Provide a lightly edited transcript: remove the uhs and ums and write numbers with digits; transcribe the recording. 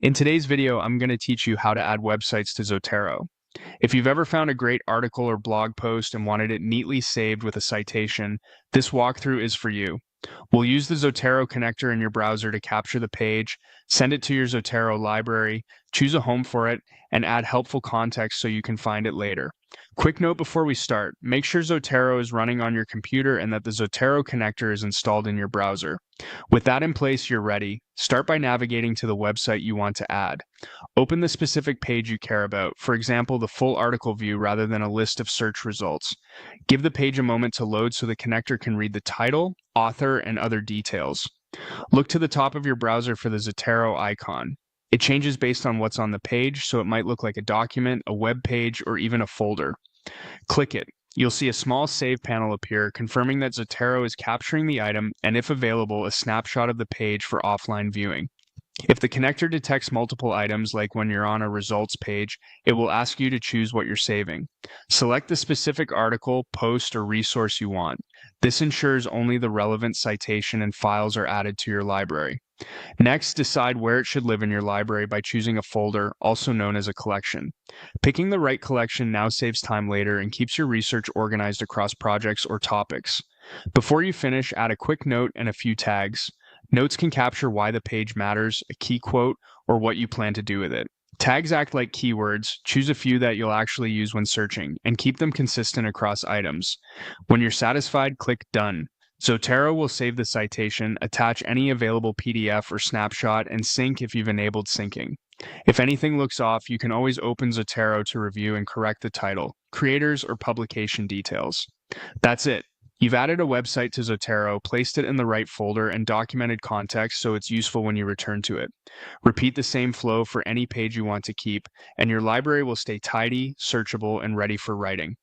In today's video, I'm going to teach you how to add websites to Zotero. If you've ever found a great article or blog post and wanted it neatly saved with a citation, this walkthrough is for you. We'll use the Zotero connector in your browser to capture the page, send it to your Zotero library, choose a home for it, and add helpful context so you can find it later. Quick note before we start, make sure Zotero is running on your computer and that the Zotero connector is installed in your browser. With that in place, you're ready. Start by navigating to the website you want to add. Open the specific page you care about, for example, the full article view rather than a list of search results. Give the page a moment to load so the connector can read the title, author, and other details. Look to the top of your browser for the Zotero icon. It changes based on what's on the page, so it might look like a document, a web page, or even a folder. Click it. You'll see a small save panel appear, confirming that Zotero is capturing the item and, if available, a snapshot of the page for offline viewing. If the connector detects multiple items, like when you're on a results page, it will ask you to choose what you're saving. Select the specific article, post, or resource you want. This ensures only the relevant citation and files are added to your library. Next, decide where it should live in your library by choosing a folder, also known as a collection. Picking the right collection now saves time later and keeps your research organized across projects or topics. Before you finish, add a quick note and a few tags. Notes can capture why the page matters, a key quote, or what you plan to do with it. Tags act like keywords. Choose a few that you'll actually use when searching, and keep them consistent across items. When you're satisfied, click Done. Zotero will save the citation, attach any available PDF or snapshot, and sync if you've enabled syncing. If anything looks off, you can always open Zotero to review and correct the title, creators, or publication details. That's it. You've added a website to Zotero, placed it in the right folder, and documented context so it's useful when you return to it. Repeat the same flow for any page you want to keep, and your library will stay tidy, searchable, and ready for writing.